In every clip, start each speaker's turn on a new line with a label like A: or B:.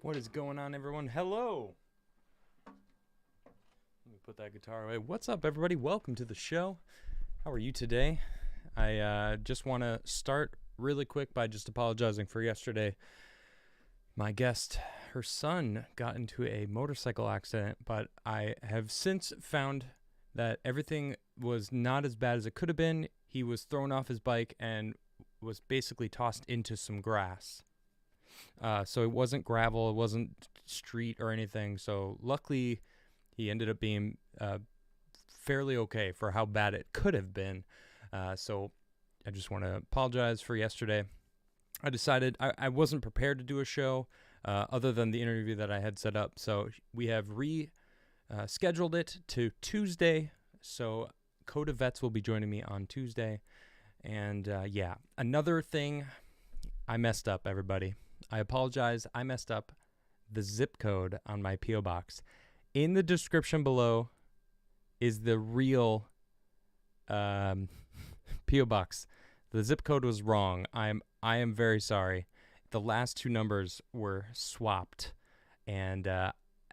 A: What is going on, everyone? Hello. Let me put that guitar away. What's up, everybody? Welcome to the show. How are you today? I just want to start really quick by just apologizing for yesterday. My guest, her son, got into a motorcycle accident, but I have since found that everything was not as bad as it could have been. He was thrown off his bike and was basically tossed into some grass. So it wasn't gravel, it wasn't street or anything. So luckily, he ended up being fairly okay for how bad it could have been. So I just want to apologize for yesterday. I decided I wasn't prepared to do a show other than the interview that I had set up. So we have scheduled it to Tuesday. So Coda Vets will be joining me on Tuesday. And yeah, another thing, I messed up, everybody. I apologize. I messed up the zip code on my P.O. box. In the description below is the real P.O. box. The zip code was wrong. I am very sorry. The last two numbers were swapped, and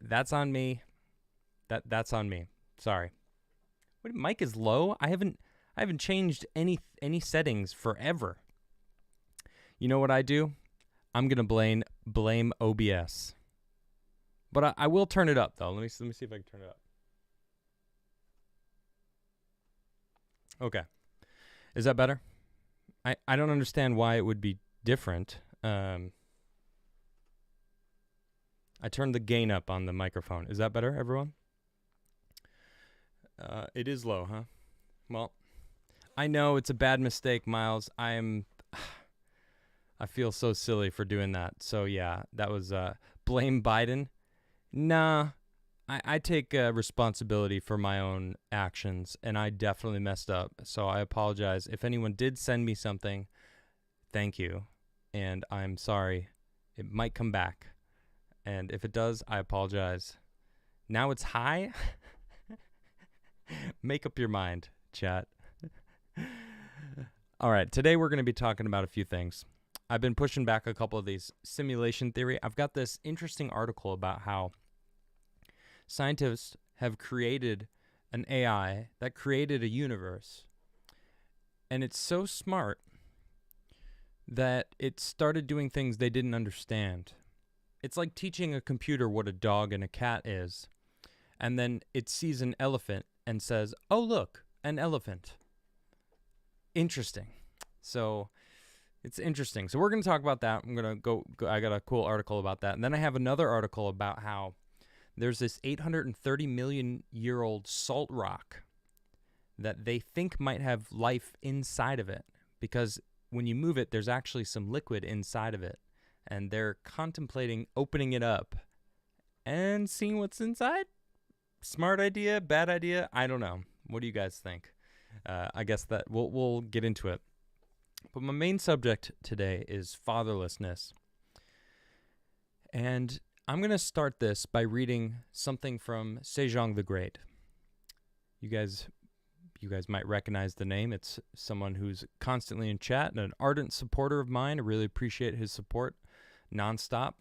A: that's on me. That's on me. Sorry. What, mic is low? I haven't changed any settings forever. You know what I do? I'm gonna blame OBS, but I will turn it up though. Let me see if I can turn it up. Okay, is that better? I don't understand why it would be different. I turned the gain up on the microphone. Is that better, everyone? It is low, huh? Well, I know it's a bad mistake, Miles. I feel so silly for doing that. So yeah, that was blame Biden. Nah, I take responsibility for my own actions, and I definitely messed up. So I apologize. If anyone did send me something, thank you, and I'm sorry. It might come back, and if it does, I apologize. Now it's high. Make up your mind, chat. All right, today we're going to be talking about a few things. I've been pushing back a couple of these simulation theory. I've got this interesting article about how scientists have created an AI that created a universe. And it's so smart that it started doing things they didn't understand. It's like teaching a computer what a dog and a cat is. And then it sees an elephant and says, "Oh, look, an elephant." Interesting. So it's interesting. So we're going to talk about that. I'm going to go. I got a cool article about that. And then I have another article about how there's this 830 million year old salt rock that they think might have life inside of it, because when you move it, there's actually some liquid inside of it. And they're contemplating opening it up and seeing what's inside. Smart idea, bad idea? I don't know. What do you guys think? I guess that we'll get into it. But my main subject today is fatherlessness. And I'm going to start this by reading something from Sejong the Great. You guys might recognize the name. It's someone who's constantly in chat and an ardent supporter of mine. I really appreciate his support nonstop.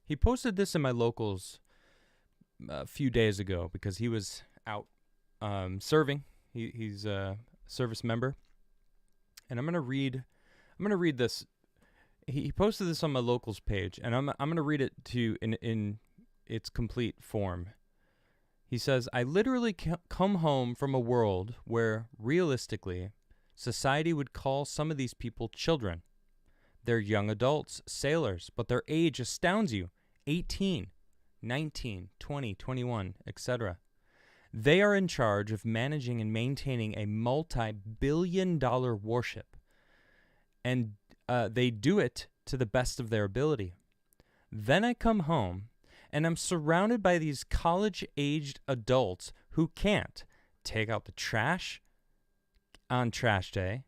A: He posted this in my locals a few days ago because he was out serving. He's a service member. And I'm gonna read this. He posted this on my locals page, and I'm gonna read it to you in its complete form. He says, "I literally come home from a world where, realistically, society would call some of these people children. They're young adults, sailors, but their age astounds you: 18, 19, 20, 21, etc. They are in charge of managing and maintaining a multi-billion-dollar warship, and they do it to the best of their ability. Then I come home, and I'm surrounded by these college-aged adults who can't take out the trash on trash day,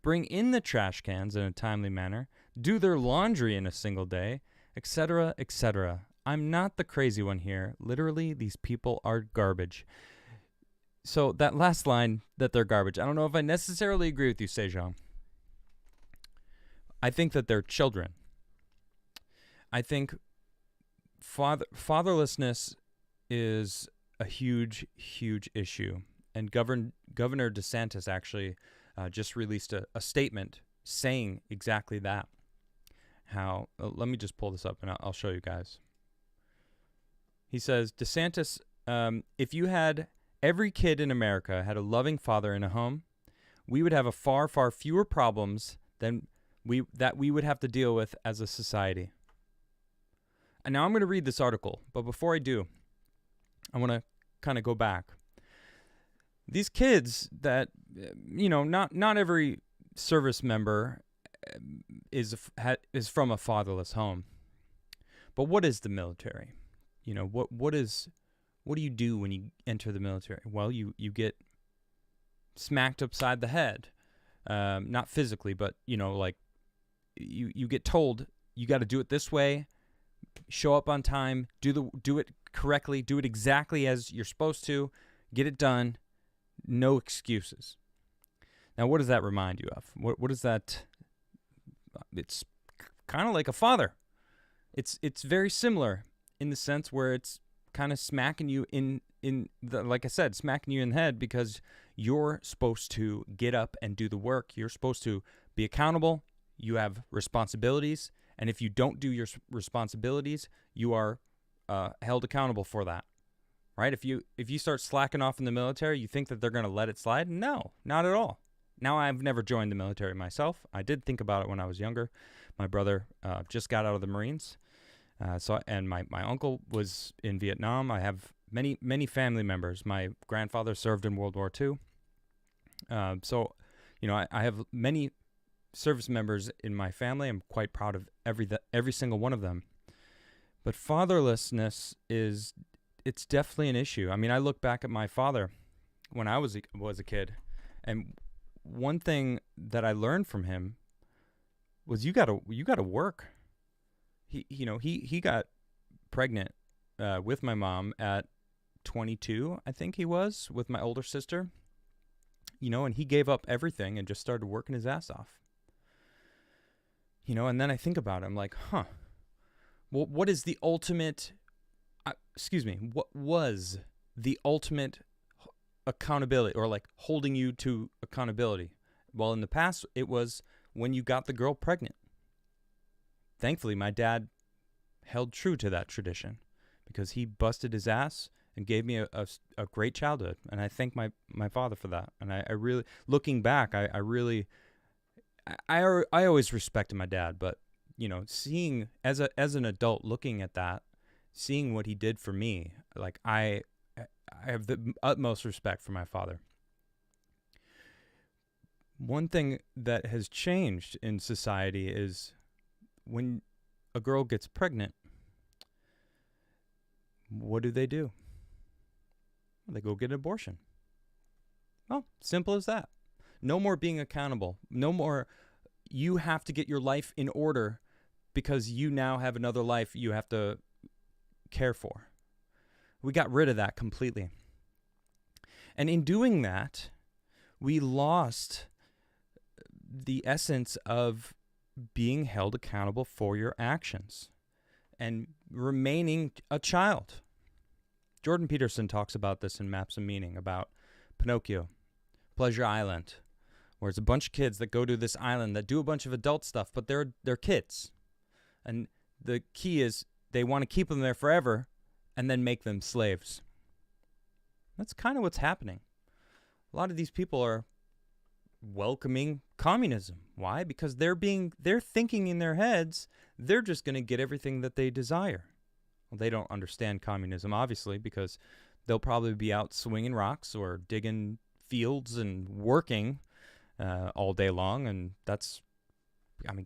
A: bring in the trash cans in a timely manner, do their laundry in a single day, etc., etc. I'm not the crazy one here. Literally, these people are garbage." So that last line, that they're garbage, I don't know if I necessarily agree with you, Sejong. I think that they're children. I think Fatherlessness is a huge, huge issue. And Governor DeSantis actually just released a statement saying exactly that. How, let me just pull this up and I'll show you guys. He says, DeSantis, if you had every kid in America had a loving father in a home, we would have a far, far fewer problems than we would have to deal with as a society. And now I'm going to read this article, but before I do, I want to kind of go back. These kids that, not every service member is from a fatherless home. But what is the military? What do you do when you enter the military? Well, you get smacked upside the head. Not physically, but, you get told you got to do it this way, show up on time, do it correctly, do it exactly as you're supposed to, get it done, no excuses. Now, what does that remind you of? What is that? It's kind of like a father. It's very similar in the sense where it's kind of smacking you like I said, smacking you in the head because you're supposed to get up and do the work. You're supposed to be accountable. You have responsibilities. And if you don't do your responsibilities, you are held accountable for that, right? If you start slacking off in the military, you think that they're going to let it slide? No, not at all. Now, I've never joined the military myself. I did think about it when I was younger. My brother just got out of the Marines. And my uncle was in Vietnam. I have many, many family members. My grandfather served in World War II. I have many service members in my family. I'm quite proud of every single one of them. But fatherlessness it's definitely an issue. I mean, I look back at my father when I was a kid, and one thing that I learned from him was you gotta work. He got pregnant with my mom at 22, I think he was, with my older sister. And he gave up everything and just started working his ass off. And then I think about it, I'm like, well, what is the ultimate, what was the ultimate accountability or like holding you to accountability? Well, in the past, it was when you got the girl pregnant. Thankfully, my dad held true to that tradition because he busted his ass and gave me a great childhood. And I thank my father for that. And I really, looking back, I always respected my dad, but seeing as an adult, looking at that, seeing what he did for me, like I have the utmost respect for my father. One thing that has changed in society is when a girl gets pregnant, what do? They go get an abortion. Well, simple as that. No more being accountable. No more you have to get your life in order because you now have another life you have to care for. We got rid of that completely. And in doing that, we lost the essence of being held accountable for your actions and remaining a child. Jordan Peterson talks about this in Maps of Meaning, about Pinocchio, Pleasure Island, where it's a bunch of kids that go to this island that do a bunch of adult stuff, but they're kids. And the key is they want to keep them there forever and then make them slaves. That's kind of what's happening. A lot of these people are welcoming communism. Why? Because they're thinking in their heads they're just going to get everything that they desire. Well, they don't understand communism, obviously, because they'll probably be out swinging rocks or digging fields and working all day long. And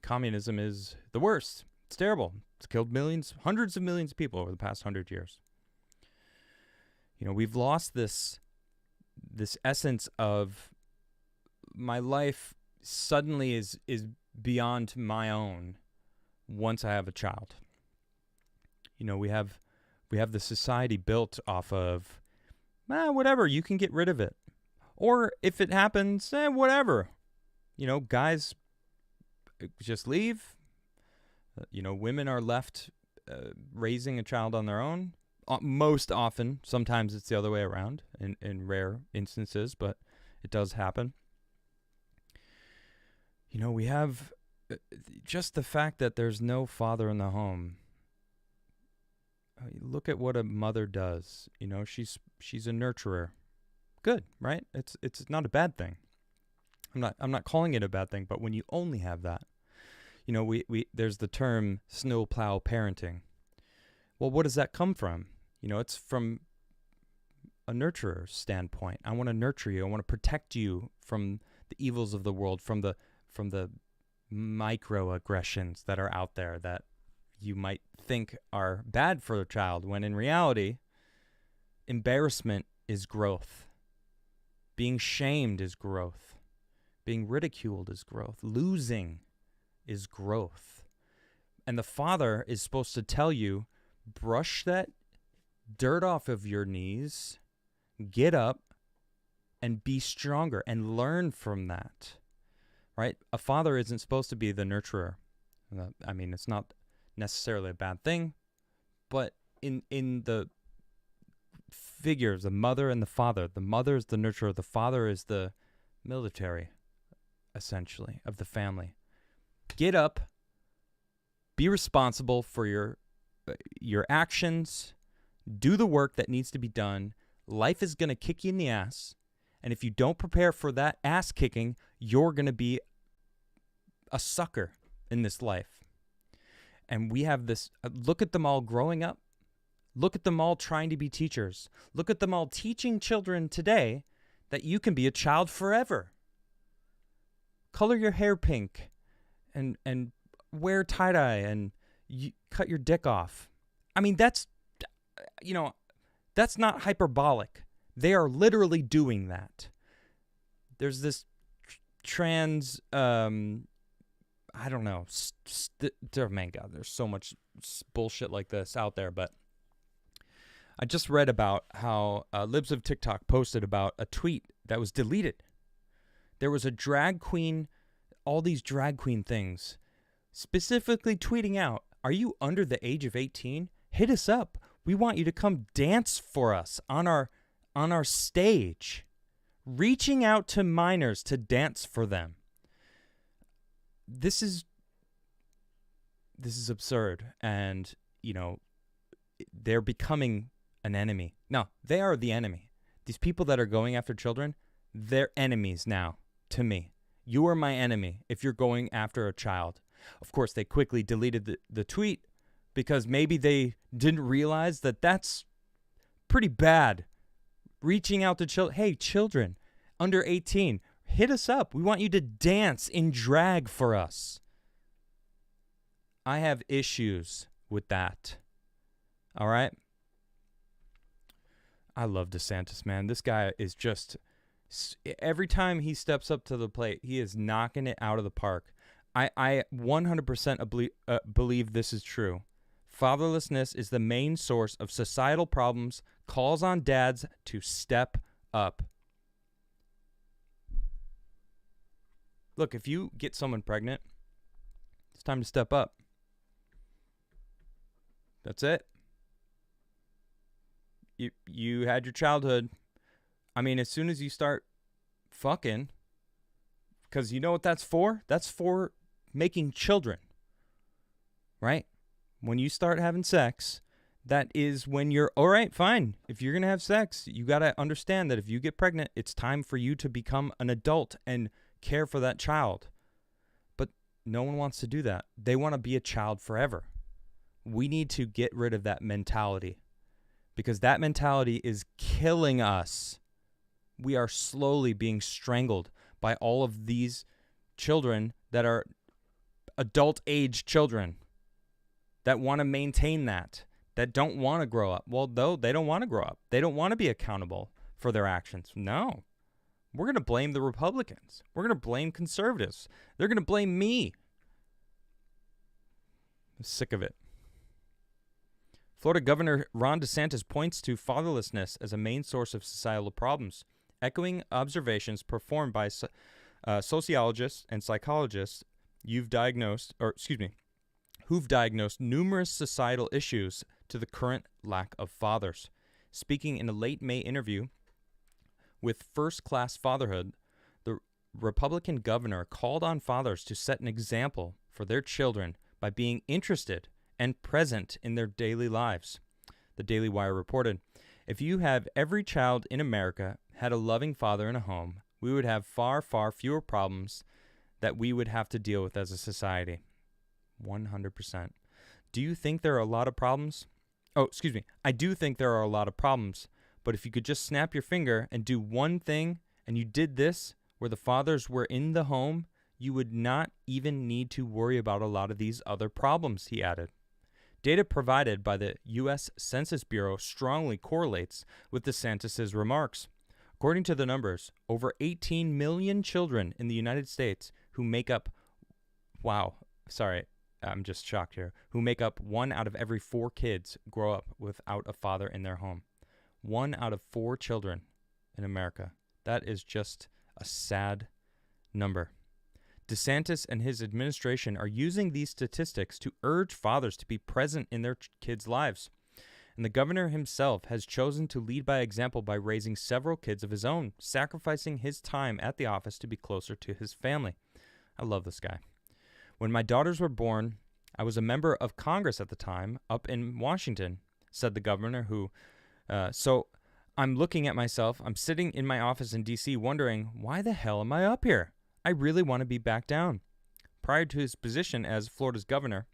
A: communism is the worst. It's terrible. It's killed hundreds of millions of people over the past 100 years. We've lost this essence of my life suddenly is beyond my own once I have a child. We have the society built off of, whatever, you can get rid of it. Or if it happens, whatever. Guys just leave. Women are left raising a child on their own. Most often, sometimes it's the other way around in rare instances, but it does happen. You know, we have just the fact that there's no father in the home. Look at what a mother does. You know, she's a nurturer. Good, right? It's not a bad thing. I'm not calling it a bad thing, but when you only have that, you know, we there's the term snowplow parenting. Well, what does that come from? You know, it's from a nurturer standpoint. I want to nurture you. I want to protect you from the evils of the world, from the microaggressions that are out there that you might think are bad for a child, when in reality, embarrassment is growth. Being shamed is growth. Being ridiculed is growth. Losing is growth. And the father is supposed to tell you, brush that dirt off of your knees, get up, and be stronger, and learn from that. Right? A father isn't supposed to be the nurturer. I mean, it's not necessarily a bad thing, but in the figures, the mother and the father, the mother is the nurturer, the father is the military, essentially, of the family. Get up, be responsible for your actions, do the work that needs to be done. Life is going to kick you in the ass, and if you don't prepare for that ass kicking, you're going to be a sucker in this life. And we have this, look at them all growing up. Look at them all trying to be teachers. Look at them all teaching children today that you can be a child forever. Color your hair pink and wear tie-dye and cut your dick off. I mean, that's not hyperbolic. They are literally doing that. There's this trans, I don't know. Man, God, there's so much bullshit like this out there. But I just read about how Libs of TikTok posted about a tweet that was deleted. There was a drag queen, all these drag queen things, specifically tweeting out, "Are you under the age of 18? Hit us up. We want you to come dance for us on our stage." Reaching out to minors to dance for them. This is absurd, and you know, they're becoming an enemy. No, they are the enemy. These people that are going after children, they're enemies now to me. You are my enemy if you're going after a child. Of course, they quickly deleted the tweet because maybe they didn't realize that that's pretty bad. Reaching out to children. Hey, children under 18, hit us up. We want you to dance in drag for us. I have issues with that. All right? I love DeSantis, man. This guy is just, every time he steps up to the plate, he is knocking it out of the park. I 100% believe this is true. Fatherlessness is the main source of societal problems, calls on dads to step up. Look, if you get someone pregnant, it's time to step up. That's it. You had your childhood. I mean, as soon as you start fucking, because you know what that's for? That's for making children, right? When you start having sex, that is when you're, all right, fine. If you're going to have sex, you got to understand that if you get pregnant, it's time for you to become an adult and care for that child. But no one wants to do that. They want to be a child forever. We need to get rid of that mentality, because that mentality is killing us. We are slowly being strangled by all of these children that are adult age children that want to maintain that don't want to grow up. Well, though, they don't want to grow up. They don't want to be accountable for their actions. No. We're going to blame the Republicans. We're going to blame conservatives. They're going to blame me. I'm sick of it. Florida Governor Ron DeSantis points to fatherlessness as a main source of societal problems, echoing observations performed by sociologists and psychologists who who've diagnosed numerous societal issues to the current lack of fathers. Speaking in a late May interview with First Class Fatherhood, the Republican governor called on fathers to set an example for their children by being interested and present in their daily lives. The Daily Wire reported, "If you have every child in America had a loving father in a home, we would have far, far fewer problems that we would have to deal with as a society." 100%. Do you think there are a lot of problems? Oh, excuse me. I do think there are a lot of problems, but if you could just snap your finger and do one thing, and you did this, where the fathers were in the home, you would not even need to worry about a lot of these other problems, he added. Data provided by the U.S. Census Bureau strongly correlates with DeSantis' remarks. According to the numbers, over 18 million children in the United States who make up, I'm just shocked here, who make up 1 out of every 4 kids grow up without a father in their home. 1 out of 4 children in America. That is just a sad number. DeSantis and his administration are using these statistics to urge fathers to be present in their kids' lives. And the governor himself has chosen to lead by example by raising several kids of his own, sacrificing his time at the office to be closer to his family. I love this guy. "When my daughters were born, I was a member of Congress at the time up in Washington," said the governor, so I'm looking at myself, I'm sitting in my office in D.C. wondering, why the hell am I up here? I really want to be back down. Prior to his position as Florida's governor,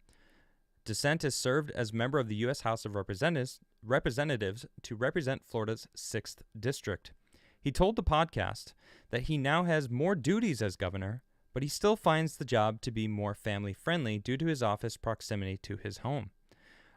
A: DeSantis served as member of the U.S. House of Representatives to represent Florida's 6th District. He told the podcast that he now has more duties as governor, but he still finds the job to be more family-friendly due to his office proximity to his home.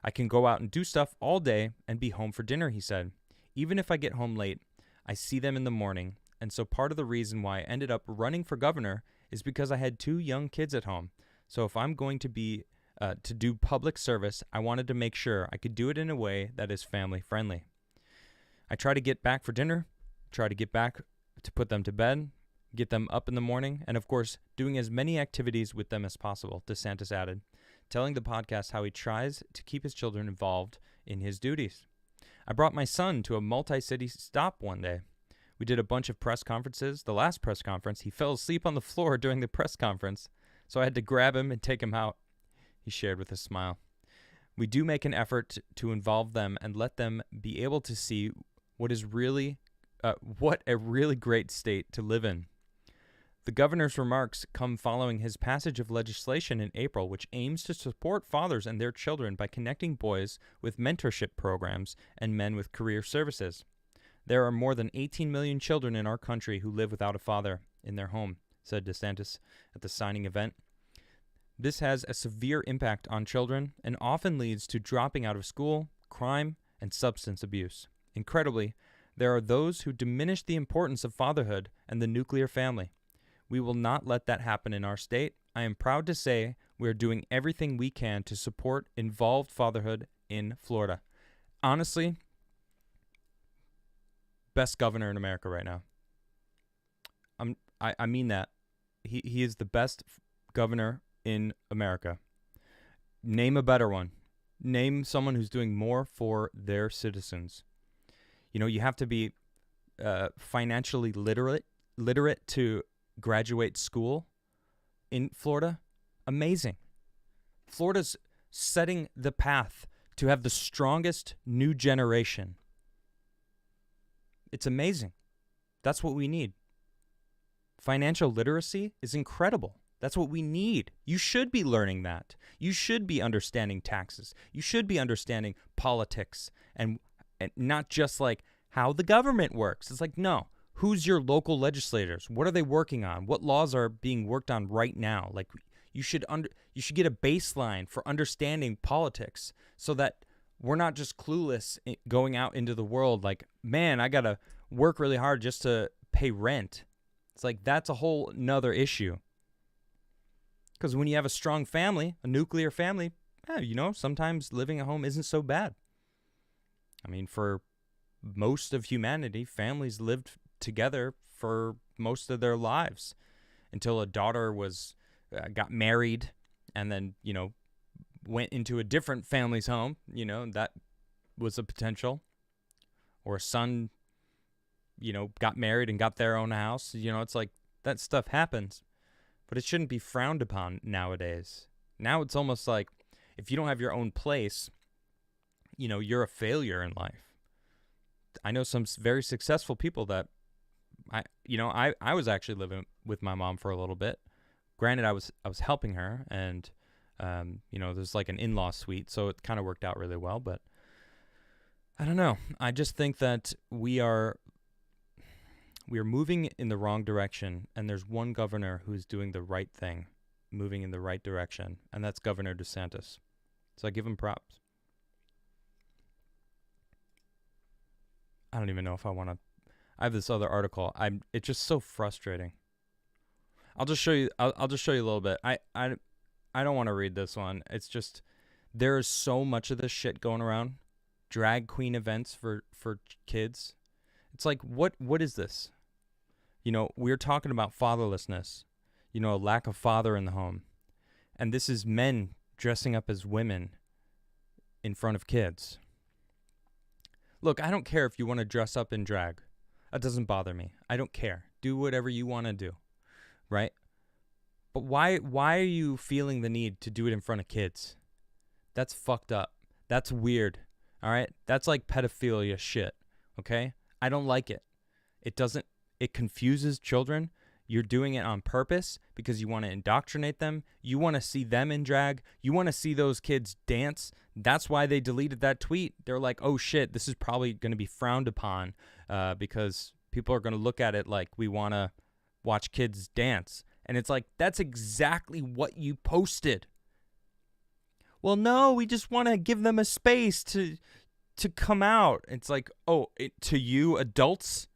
A: "I can go out and do stuff all day and be home for dinner," he said. "Even if I get home late, I see them in the morning, and so part of the reason why I ended up running for governor is because I had 2 young kids at home. So if I'm going to do public service, I wanted to make sure I could do it in a way that is family-friendly. I try to get back for dinner, try to get back to put them to bed, get them up in the morning, and of course, doing as many activities with them as possible," DeSantis added, telling the podcast how he tries to keep his children involved in his duties. "I brought my son to a multi-city stop one day. We did a bunch of press conferences. The last press conference, he fell asleep on the floor during the press conference, so I had to grab him and take him out," he shared with a smile. "We do make an effort to involve them and let them be able to see what a really great state to live in." The governor's remarks come following his passage of legislation in April, which aims to support fathers and their children by connecting boys with mentorship programs and men with career services. "There are more than 18 million children in our country who live without a father in their home," said DeSantis at the signing event. "This has a severe impact on children and often leads to dropping out of school, crime, and substance abuse. Incredibly, there are those who diminish the importance of fatherhood and the nuclear family. We will not let that happen in our state. I am proud to say we are doing everything we can to support involved fatherhood in Florida." Honestly, best governor in America right now. I mean that. He is the best governor in America. Name a better one. Name someone who's doing more for their citizens. You have to be financially literate to graduate school in Florida. Amazing. Florida's setting the path to have the strongest new generation. It's amazing. That's what we need. Financial literacy is incredible. That's what we need. You should be learning that. You should be understanding taxes. You should be understanding politics and not just like how the government works. It's like, no. Who's your local legislators? What are they working on? What laws are being worked on right now? Like you should get a baseline for understanding politics so that we're not just clueless going out into the world like, man, I got to work really hard just to pay rent. It's like that's a whole nother issue. Because when you have a strong family, a nuclear family, sometimes living at home isn't so bad. I mean, for most of humanity, families lived together for most of their lives until a daughter got married and then, went into a different family's home, that was a potential. Or a son, got married and got their own house. It's like that stuff happens. But it shouldn't be frowned upon nowadays. Now it's almost like if you don't have your own place, you're a failure in life. I know some very successful people that I was actually living with my mom for a little bit. Granted, I was helping her, and there's like an in-law suite, so it kind of worked out really well. But I don't know. I just think that we are moving in the wrong direction, and there's one governor who's doing the right thing, moving in the right direction, and that's Governor DeSantis. So I give him props. I don't even know if I want to. I have this other article. It's just so frustrating. I'll just show you. I'll just show you a little bit. I don't want to read this one. It's just there is so much of this shit going around. Drag queen events for kids. It's like what is this? We're talking about fatherlessness. A lack of father in the home, and this is men dressing up as women in front of kids. Look, I don't care if you want to dress up in drag. That doesn't bother me. I don't care. Do whatever you want to do, right? But why are you feeling the need to do it in front of kids? That's fucked up. That's weird, all right? That's like pedophilia shit, okay? I don't like it. It confuses children. You're doing it on purpose because you want to indoctrinate them. You want to see them in drag. You want to see those kids dance. That's why they deleted that tweet. They're like, oh shit, this is probably going to be frowned upon because people are going to look at it like we want to watch kids dance. And it's like, that's exactly what you posted. Well, no, we just want to give them a space to come out. It's like, to you adults?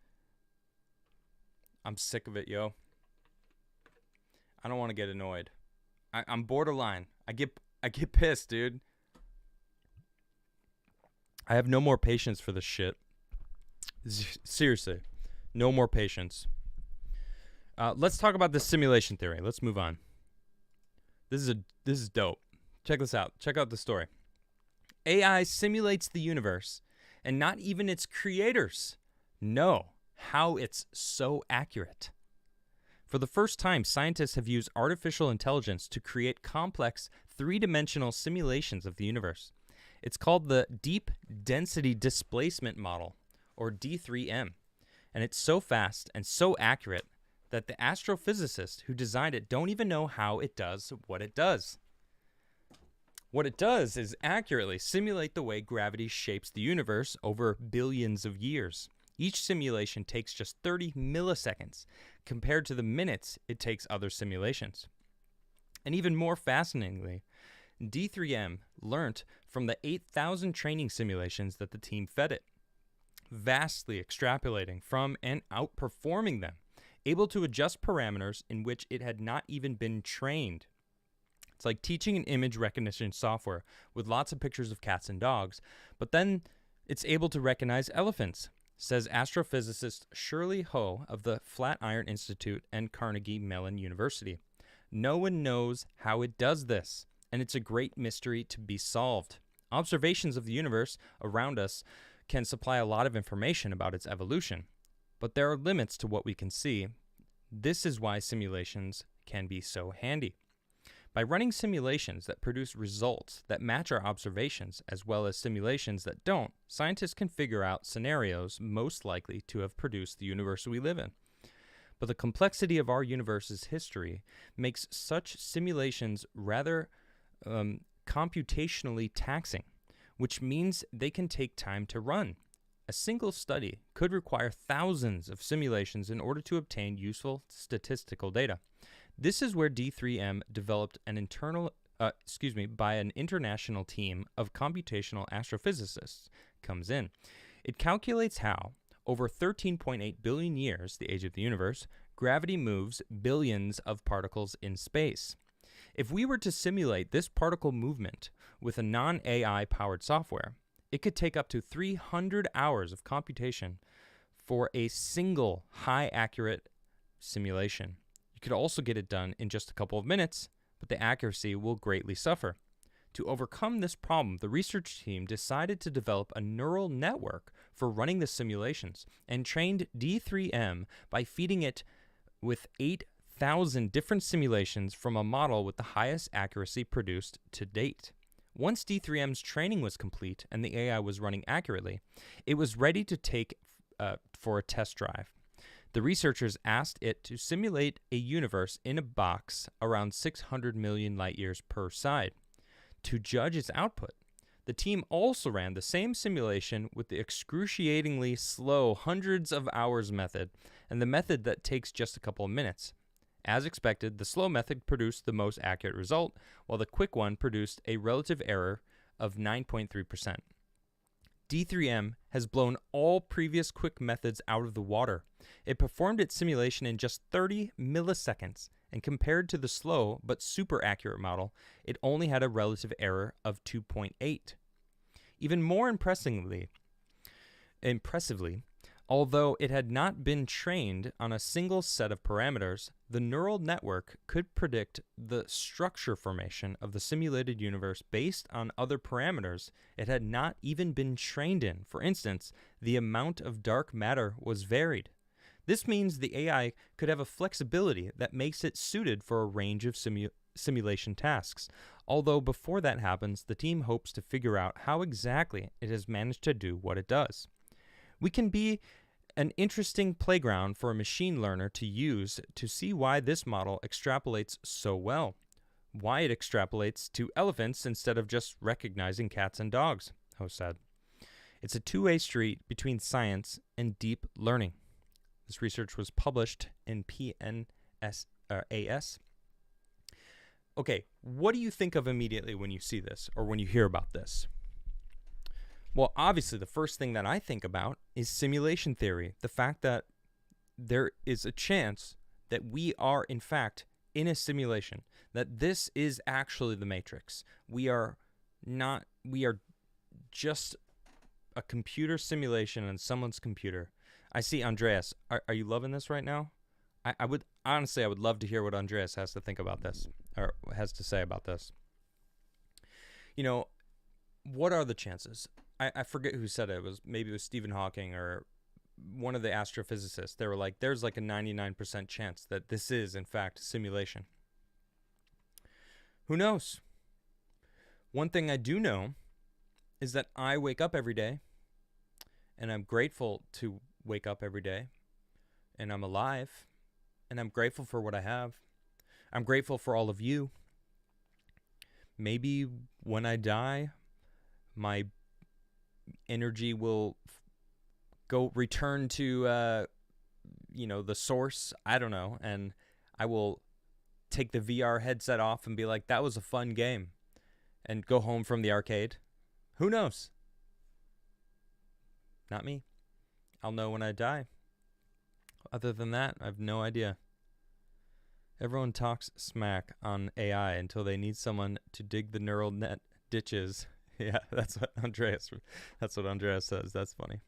A: I'm sick of it, yo. I don't want to get annoyed. I'm borderline. I get pissed, dude. I have no more patience for this shit. Seriously, no more patience. Let's talk about this simulation theory. Let's move on. This is dope. Check this out. Check out the story. AI simulates the universe, and not even its creators know how it's so accurate. For the first time, scientists have used artificial intelligence to create complex, three-dimensional simulations of the universe. It's called the Deep Density Displacement Model, or D3M, and it's so fast and so accurate that the astrophysicists who designed it don't even know how it does what it does. What it does is accurately simulate the way gravity shapes the universe over billions of years. Each simulation takes just 30 milliseconds compared to the minutes it takes other simulations. And even more fascinatingly, D3M learnt from the 8,000 training simulations that the team fed it, vastly extrapolating from and outperforming them, able to adjust parameters in which it had not even been trained. It's like teaching an image recognition software with lots of pictures of cats and dogs, but then it's able to recognize elephants, says astrophysicist Shirley Ho of the Flatiron Institute and Carnegie Mellon University. No one knows how it does this, and it's a great mystery to be solved. Observations of the universe around us can supply a lot of information about its evolution, but there are limits to what we can see. This is why simulations can be so handy. By running simulations that produce results that match our observations, as well as simulations that don't, scientists can figure out scenarios most likely to have produced the universe we live in. But the complexity of our universe's history makes such simulations rather computationally taxing, which means they can take time to run. A single study could require thousands of simulations in order to obtain useful statistical data. This is where D3M developed by an international team of computational astrophysicists comes in. It calculates how, over 13.8 billion years, the age of the universe, gravity moves billions of particles in space. If we were to simulate this particle movement with a non-AI powered software, it could take up to 300 hours of computation for a single high accurate simulation. You could also get it done in just a couple of minutes, but the accuracy will greatly suffer. To overcome this problem, the research team decided to develop a neural network for running the simulations and trained D3M by feeding it with 8,000 different simulations from a model with the highest accuracy produced to date. Once D3M's training was complete and the AI was running accurately, it was ready to take for a test drive. The researchers asked it to simulate a universe in a box around 600 million light years per side. To judge its output, the team also ran the same simulation with the excruciatingly slow hundreds of hours method and the method that takes just a couple of minutes. As expected, the slow method produced the most accurate result, while the quick one produced a relative error of 9.3%. D3M has blown all previous quick methods out of the water. It performed its simulation in just 30 milliseconds, and compared to the slow but super accurate model, it only had a relative error of 2.8. Even more impressively, although it had not been trained on a single set of parameters, the neural network could predict the structure formation of the simulated universe based on other parameters it had not even been trained in. For instance, the amount of dark matter was varied. This means the AI could have a flexibility that makes it suited for a range of simulation tasks. Although before that happens, the team hopes to figure out how exactly it has managed to do what it does. We can be an interesting playground for a machine learner to use to see why this model extrapolates so well, why it extrapolates to elephants instead of just recognizing cats and dogs, Ho said. It's a two-way street between science and deep learning. This research was published in PNAS. Okay, what do you think of immediately when you see this or when you hear about this? Well, obviously, the first thing that I think about is simulation theory. The fact that there is a chance that we are, in fact, in a simulation, that this is actually the Matrix. We are just a computer simulation on someone's computer. I see Andreas. Are you loving this right now? I would love to hear what Andreas has to think about this, or has to say about this. You know, what are the chances? I forget who said it. Maybe it was Stephen Hawking or one of the astrophysicists. They were like, there's like a 99% chance that this is, in fact, simulation. Who knows? One thing I do know is that I wake up every day, and I'm grateful to wake up every day, and I'm alive, and I'm grateful for what I have. I'm grateful for all of you. Maybe when I die, my energy will return to the source. I don't know, and I will take the VR headset off and be like, that was a fun game, and go home from the arcade. Who knows? Not me. I'll know when I die. Other than that, I have no idea. Everyone talks smack on AI until they need someone to dig the neural net ditches. Yeah, that's what Andreas says. That's funny.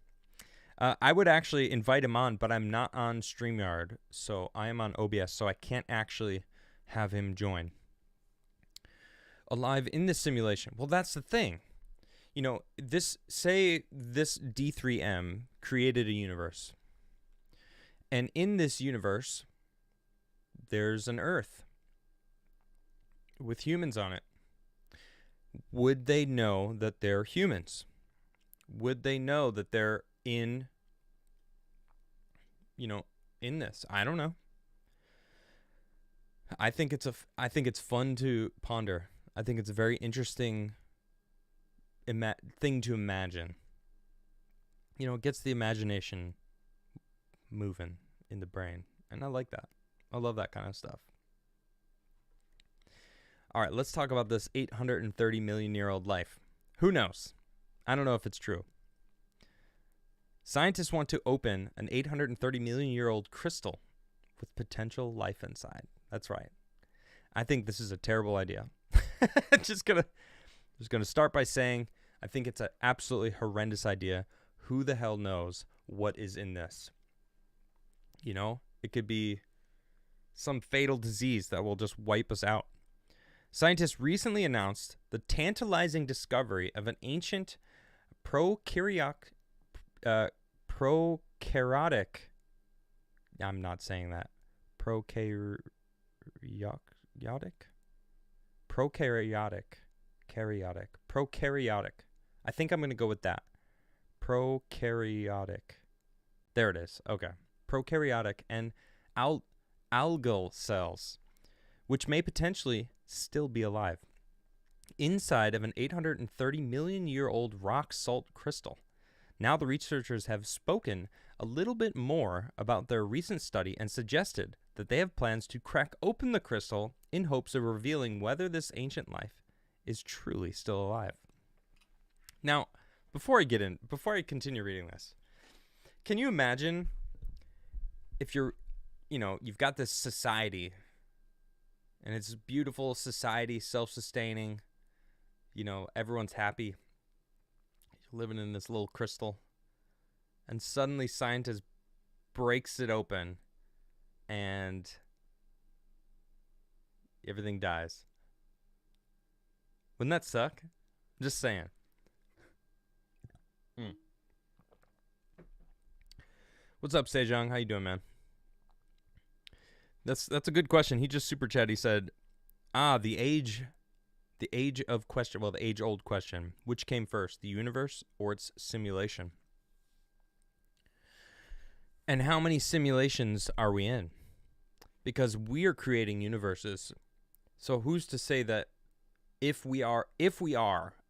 A: I would actually invite him on, but I'm not on StreamYard, so I am on OBS, so I can't actually have him join. Alive in this simulation. Well, that's the thing. You know, this D3M created a universe. And in this universe, there's an Earth with humans on it. Would they know that they're humans? Would they know that they're in this? I don't know. I think it's fun to ponder. I think it's a very interesting thing to imagine. It gets the imagination moving in the brain, and I like that. I love that kind of stuff. All right, let's talk about this 830 million year old life. Who knows? I don't know if it's true. Scientists want to open an 830 million year old crystal with potential life inside. That's right. I think this is a terrible idea. Just gonna start by saying I think it's an absolutely horrendous idea. Who the hell knows what is in this? It could be some fatal disease that will just wipe us out. Scientists recently announced the tantalizing discovery of an ancient prokaryotic, I'm not saying that, prokaryotic, prokaryotic. I think I'm going to go with that. Prokaryotic. There it is. Okay. Prokaryotic and algal cells, which may potentially still be alive, inside of an 830 million year old rock salt crystal. Now the researchers have spoken a little bit more about their recent study and suggested that they have plans to crack open the crystal in hopes of revealing whether this ancient life is truly still alive. Now, before I continue reading this, can you imagine if you've got this society, and it's a beautiful society, self-sustaining, everyone's happy, you're living in this little crystal, and suddenly scientists breaks it open, and everything dies. Wouldn't that suck? I'm just saying. What's up, Sejong? How you doing, man? That's a good question. He just super chat. He said, the age-old question. Which came first, the universe or its simulation? And how many simulations are we in? Because we are creating universes. So who's to say that if we are a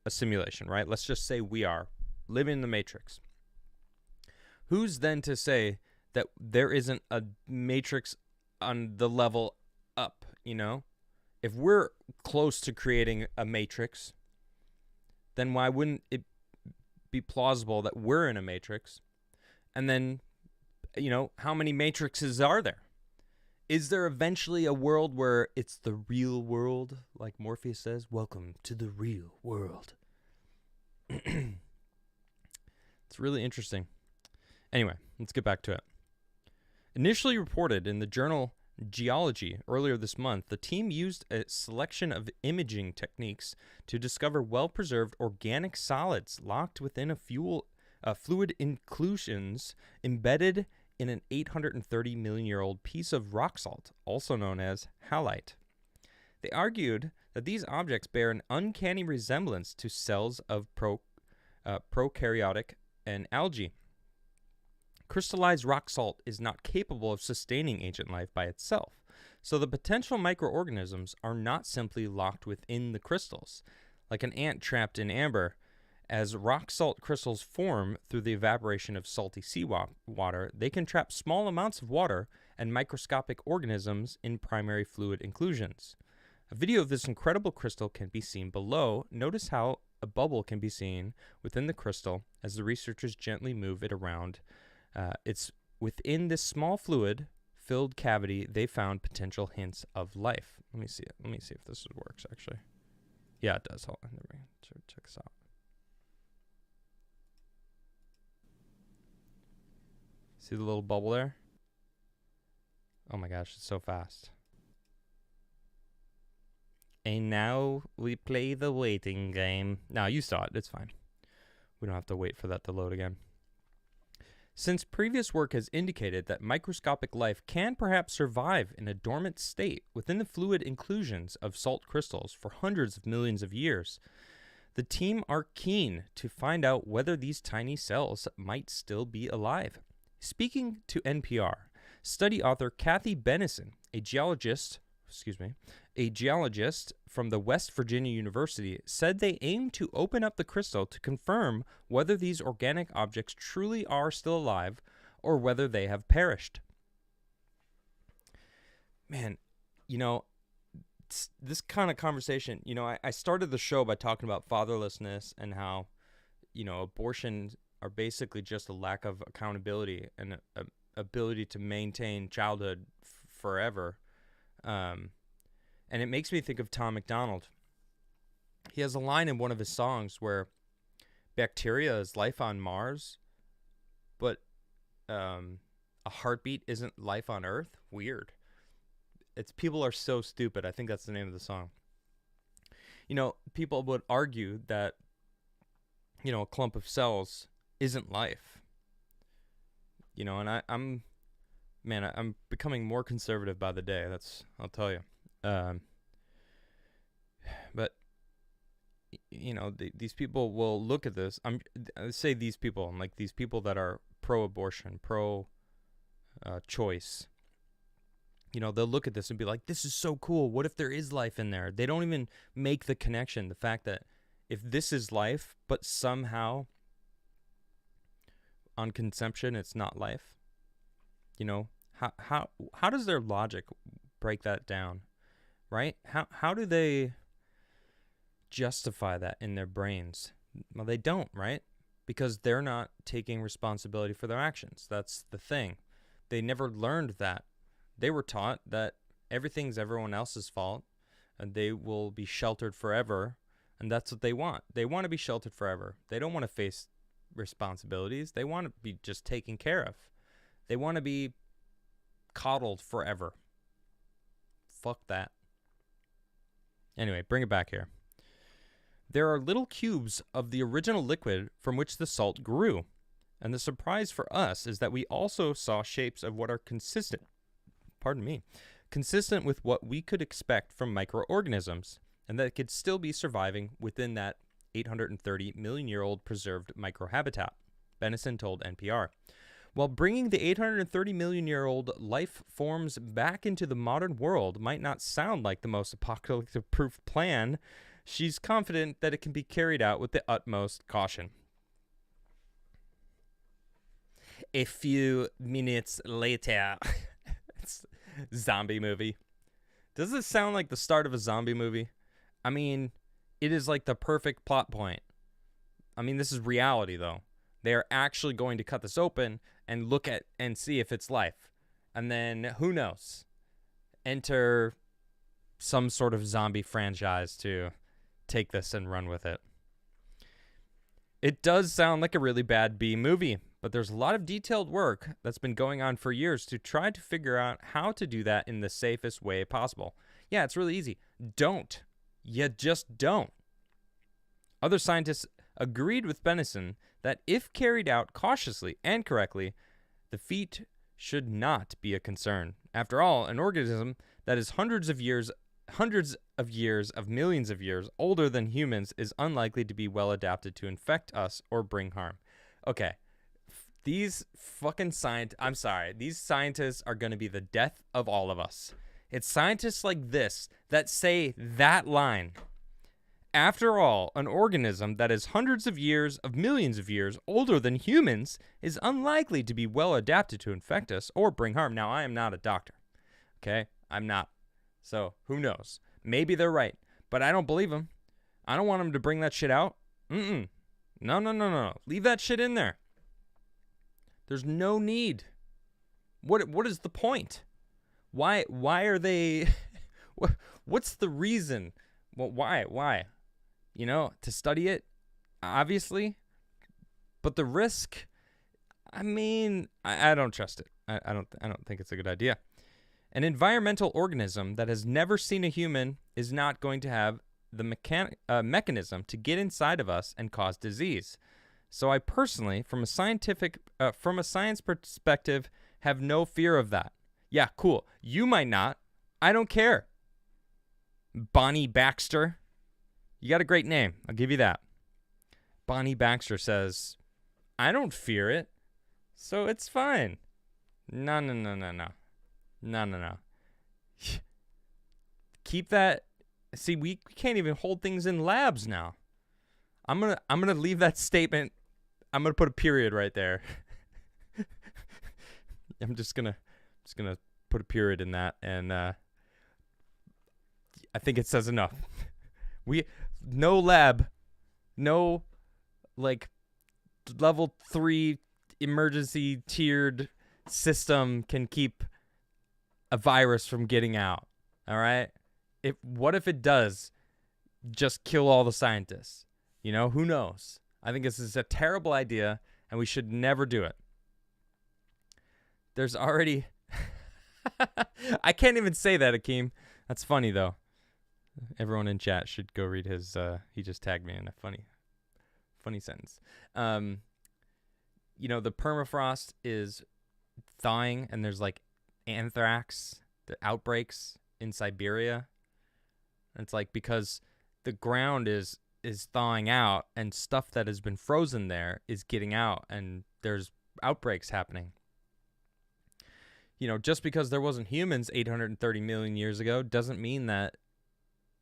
A: simulation, right? Let's just say we are living in the Matrix. Who's then to say that there isn't a Matrix on the level up, If we're close to creating a Matrix, then why wouldn't it be plausible that we're in a Matrix? And then, how many Matrixes are there? Is there eventually a world where it's the real world, like Morpheus says? Welcome to the real world. It's really interesting. Anyway, let's get back to it. Initially reported in the journal Geology earlier this month, the team used a selection of imaging techniques to discover well-preserved organic solids locked within fluid inclusions embedded in an 830 million year old piece of rock salt, also known as halite. They argued that these objects bear an uncanny resemblance to cells of prokaryotic and algae. Crystallized rock salt is not capable of sustaining ancient life by itself, so the potential microorganisms are not simply locked within the crystals. Like an ant trapped in amber, as rock salt crystals form through the evaporation of salty seawater, they can trap small amounts of water and microscopic organisms in primary fluid inclusions. A video of this incredible crystal can be seen below. Notice how a bubble can be seen within the crystal as the researchers gently move it around. It's within this small fluid-filled cavity they found potential hints of life. Let me see it. Let me see if this works, actually. Yeah, it does. Hold on. Check this out. See the little bubble there? Oh my gosh, it's so fast. And now we play the waiting game. Now, you saw it. It's fine. We don't have to wait for that to load again. Since previous work has indicated that microscopic life can perhaps survive in a dormant state within the fluid inclusions of salt crystals for hundreds of millions of years, the team are keen to find out whether these tiny cells might still be alive. Speaking to NPR, study author Kathy Bennison, a geologist from the West Virginia University, said they aim to open up the crystal to confirm whether these organic objects truly are still alive or whether they have perished. Man, this kind of conversation, I started the show by talking about fatherlessness and how, abortions are basically just a lack of accountability and ability to maintain childhood forever. And it makes me think of Tom MacDonald. He has a line in one of his songs where bacteria is life on Mars, but a heartbeat isn't life on Earth. Weird. It's people are so stupid. I think that's the name of the song. People would argue that, a clump of cells isn't life. And I'm becoming more conservative by the day. I'll tell you. But these people will look at this. I say these people, like these people that are pro-abortion, pro-choice. They'll look at this and be like, "This is so cool. What if there is life in there?" They don't even make the connection. The fact that if this is life, but somehow on conception it's not life. How does their logic break that down, right? How do they justify that in their brains? Well, they don't, right? Because they're not taking responsibility for their actions. That's the thing. They never learned that. They were taught that everything's everyone else's fault and they will be sheltered forever, and that's what they want. They want to be sheltered forever. They don't want to face responsibilities. They want to be just taken care of. They want to be coddled forever. Fuck that. Anyway, bring it back here. There are little cubes of the original liquid from which the salt grew. And the surprise for us is that we also saw shapes of what are consistent with what we could expect from microorganisms, and that could still be surviving within that 830 million-year-old preserved microhabitat, Benison told NPR. While bringing the 830 million-year-old life forms back into the modern world might not sound like the most apocalyptic-proof plan, she's confident that it can be carried out with the utmost caution. A few minutes later. It's a zombie movie. Does it sound like the start of a zombie movie? I mean, it is like the perfect plot point. I mean, this is reality, though. They are actually going to cut this open and look at and see if it's life. And then, who knows? Enter some sort of zombie franchise to take this and run with it. It does sound like a really bad B movie, but there's a lot of detailed work that's been going on for years to try to figure out how to do that in the safest way possible. Yeah, it's really easy. Don't. You just don't. Other scientists agreed with Benison that if carried out cautiously and correctly, the feat should not be a concern. After all, an organism that is hundreds of millions of years older than humans is unlikely to be well adapted to infect us or bring harm. Okay, these fucking these scientists are going to be the death of all of us. It's scientists like this that say that line. After all, an organism that is hundreds of millions of years older than humans is unlikely to be well adapted to infect us or bring harm. Now, I am not a doctor. Okay? I'm not. So, who knows? Maybe they're right, but I don't believe them. I don't want them to bring that shit out. No. Leave that shit in there. There's no need. What is the point? Why are they what's the reason? Well, why? To study it, obviously. But the risk, I mean, I don't trust it. I don't think it's a good idea. An environmental organism that has never seen a human is not going to have the mechanism to get inside of us and cause disease. So I personally, from a science perspective, have no fear of that. Yeah, cool. You might not. I don't care. Bonnie Baxter. You got a great name. I'll give you that. Bonnie Baxter says, I don't fear it, so it's fine. No. Keep that. See, we can't even hold things in labs now. I'm gonna leave that statement. I'm gonna put a period right there. I'm just gonna put a period in that, and I think it says enough. No lab, no like level 3 emergency tiered system can keep a virus from getting out. All right? What if it does just kill all the scientists? Who knows? I think this is a terrible idea, and we should never do it. There's already I can't even say that, Akeem. That's funny, though. Everyone in chat should go read his. He just tagged me in a funny sentence. The permafrost is thawing, and there's like anthrax, the outbreaks in Siberia. And it's like because the ground is thawing out, and stuff that has been frozen there is getting out, and there's outbreaks happening. Just because there wasn't humans 830 million years ago doesn't mean that,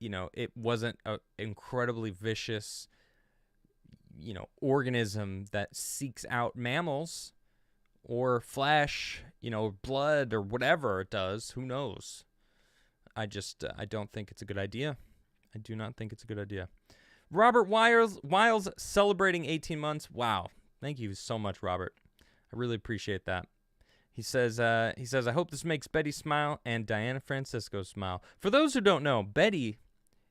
A: it wasn't an incredibly vicious, organism that seeks out mammals or flesh, blood or whatever it does. Who knows? I don't think it's a good idea. I do not think it's a good idea. Robert Wiles celebrating 18 months. Wow. Thank you so much, Robert. I really appreciate that. He says, I hope this makes Betty smile and Diana Francisco smile. For those who don't know, Betty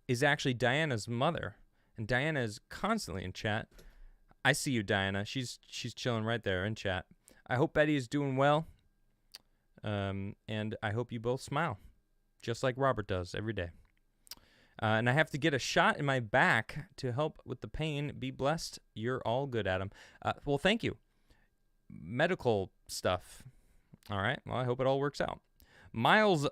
A: is actually Diana's mother, and Diana is constantly in chat. I see you, Diana. She's chilling right there in chat. I hope Betty is doing well, and I hope you both smile, just like Robert does every day. And I have to get a shot in my back to help with the pain. Be blessed. You're all good, Adam. Well, thank you. Medical stuff. All right. Well, I hope it all works out. Miles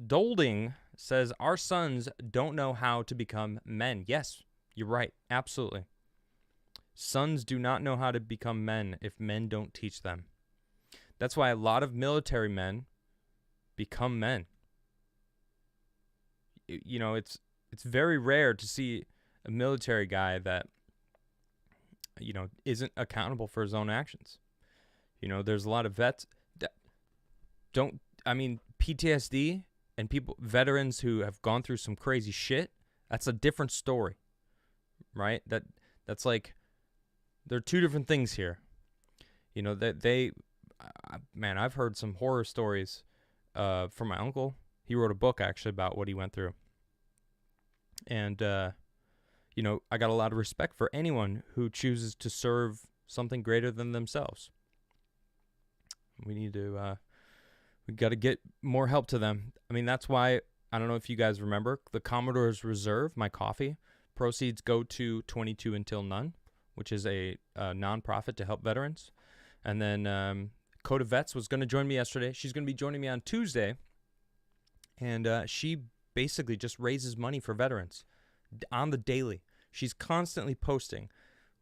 A: Dolding says, our sons don't know how to become men. Yes, you're right. Absolutely. Sons do not know how to become men if men don't teach them. That's why a lot of military men become men. It's very rare to see a military guy that, isn't accountable for his own actions. There's a lot of vets that PTSD and veterans who have gone through some crazy shit, that's a different story, right? That's like, there are two different things here. I've heard some horror stories from my uncle. He wrote a book actually about what he went through. And, I got a lot of respect for anyone who chooses to serve something greater than themselves. We got to get more help to them. That's why, I don't know if you guys remember, the Commodore's Reserve, my coffee, proceeds go to 22 Until None, which is a nonprofit to help veterans. And then Coda Vets was going to join me yesterday. She's going to be joining me on Tuesday. And she basically just raises money for veterans on the daily. She's constantly posting,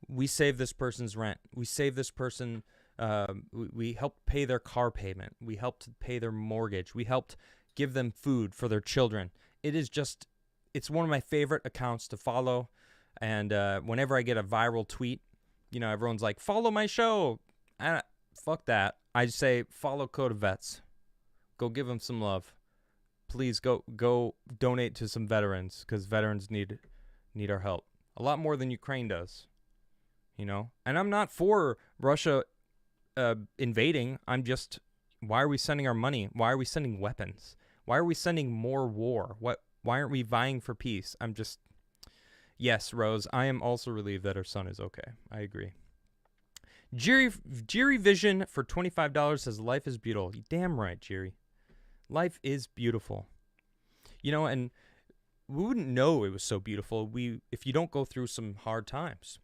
A: we save this person's rent. We save this person. We helped pay their car payment. We helped pay their mortgage. We helped give them food for their children. It's one of my favorite accounts to follow. And whenever I get a viral tweet, everyone's like, follow my show. Fuck that. I just say, follow Coda Vets. Go give them some love. Please go donate to some veterans, because veterans need our help a lot more than Ukraine does. And I'm not for Russia invading. I'm just, why are we sending our money? Why are we sending weapons? Why are we sending more war? Why aren't we vying for peace? Yes, Rose, I am also relieved that our son is okay. I agree. Jiri Vision for $25 says, life is beautiful. Damn right, Jiri. Life is beautiful. And we wouldn't know it was so beautiful if you don't go through some hard times.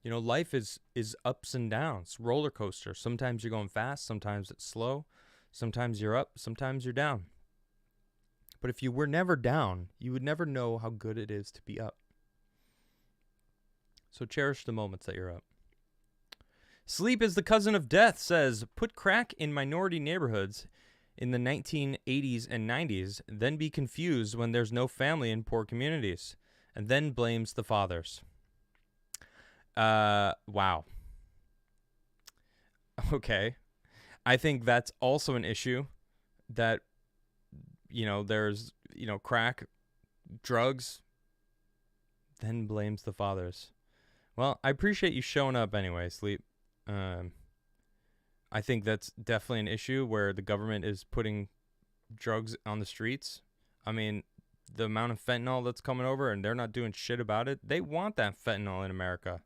A: Life is ups and downs, roller coaster. Sometimes you're going fast, sometimes it's slow, sometimes you're up, sometimes you're down. But if you were never down, you would never know how good it is to be up. So cherish the moments that you're up. Sleep is the cousin of death says, put crack in minority neighborhoods in the 1980s and 90s, then be confused when there's no family in poor communities, and then blames the fathers. Wow. Okay. I think that's also an issue that, there's, crack, drugs, then blames the fathers. Well, I appreciate you showing up anyway, Sleep. I think that's definitely an issue where the government is putting drugs on the streets. The amount of fentanyl that's coming over and they're not doing shit about it. They want that fentanyl in America.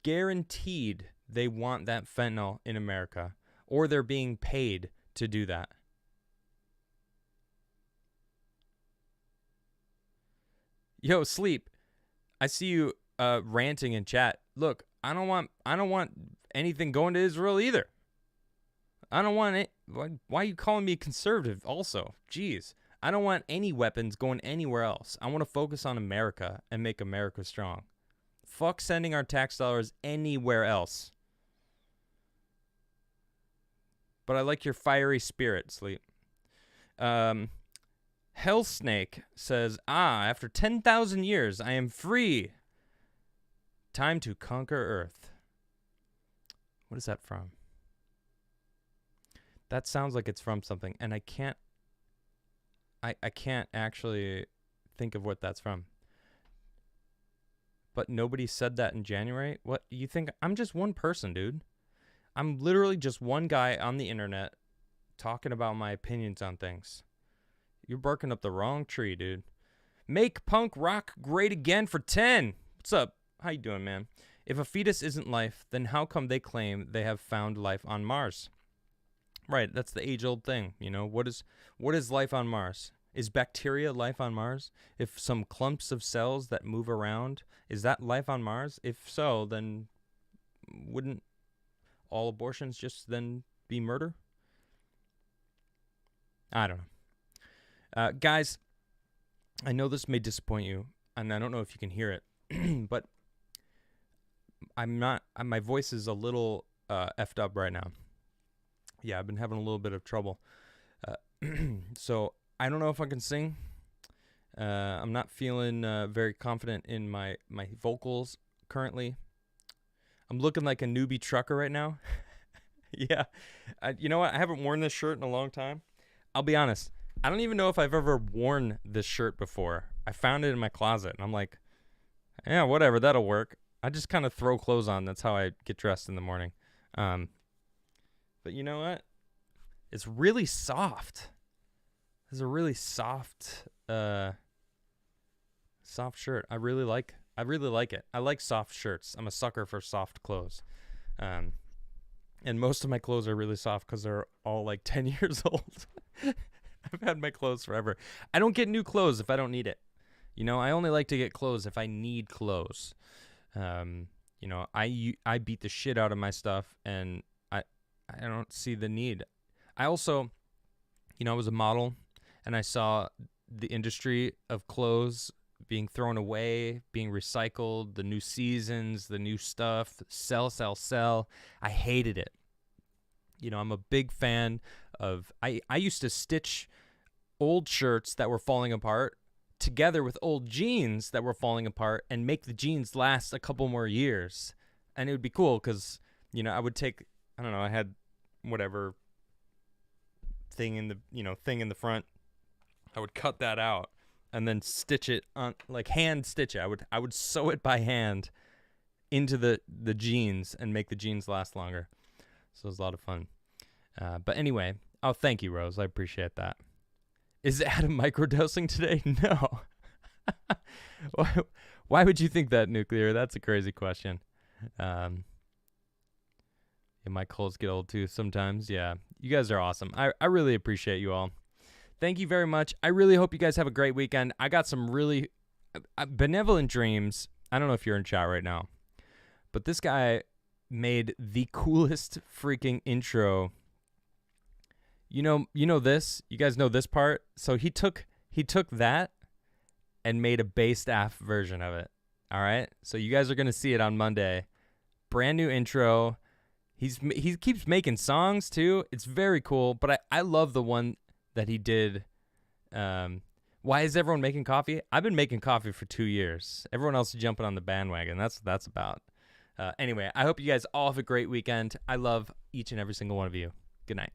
A: Guaranteed they want that fentanyl in America, or they're being paid to do that. Yo, Sleep. I see you ranting in chat. Look, I don't want anything going to Israel either. I don't want it. Why are you calling me conservative also? Jeez. I don't want any weapons going anywhere else. I want to focus on America and make America strong. Fuck sending our tax dollars anywhere else. But I like your fiery spirit, Sleep. Hellsnake says, after 10,000 years, I am free. Time to conquer Earth. What is that from? That sounds like it's from something, and I can't actually think of what that's from. But nobody said that in January? What, you think? I'm just one person, dude. I'm literally just one guy on the internet talking about my opinions on things. You're barking up the wrong tree, dude. Make punk rock great again for 10. What's up? How you doing, man? If a fetus isn't life, then how come they claim they have found life on Mars? Right, that's the age-old thing, you know. What is life on Mars? Is bacteria life on Mars? If some clumps of cells that move around, is that life on Mars? If so, then wouldn't all abortions just then be murder? I don't know. Guys, I know this may disappoint you, and I don't know if you can hear it, but my voice is a little effed up right now. Yeah, I've been having a little bit of trouble. So I don't know if I can sing. I'm not feeling very confident in my vocals currently. I'm looking like a newbie trucker right now. Yeah. You know what? I haven't worn this shirt in a long time. I'll be honest. I don't even know if I've ever worn this shirt before. I found it in my closet, and I'm like, yeah, whatever, that'll work. I just kind of throw clothes on. That's how I get dressed in the morning. But you know what? It's really soft. It's a really soft shirt. I really like it. I like soft shirts. I'm a sucker for soft clothes. And most of my clothes are really soft because they're all like 10 years old. I've had my clothes forever. I don't get new clothes if I don't need it. You know, I only like to get clothes if I need clothes. You know, I beat the shit out of my stuff, and I don't see the need. I also, you know, I was a model, and I saw the industry of clothes being thrown away, being recycled, the new seasons, the new stuff, sell. I hated it. You know, I'm a big fan of, I used to stitch old shirts that were falling apart together with old jeans that were falling apart and make the jeans last a couple more years. And it would be cool because, you know, I would take, I don't know, I had whatever thing in the front. I would cut that out and then stitch it on, like hand stitch it. I would sew it by hand into the jeans and make the jeans last longer. So it was a lot of fun. But anyway, thank you, Rose. I appreciate that. Is Adam microdosing today? No. Why would you think that, Nuclear? That's a crazy question. Yeah, my colds get old too sometimes. Yeah, you guys are awesome. I really appreciate you all. Thank you very much. I really hope you guys have a great weekend. I got some really benevolent dreams. I don't know if you're in chat right now, but this guy made the coolest freaking intro. You know this? You guys know this part? So he took that and made a bass staff version of it. All right? So you guys are going to see it on Monday. Brand new intro. He keeps making songs too. It's very cool, but I love the one that he did. Why is everyone making coffee? I've been making coffee for 2 years. Everyone else is jumping on the bandwagon. That's about. Anyway, I hope you guys all have a great weekend. I love each and every single one of you. Good night.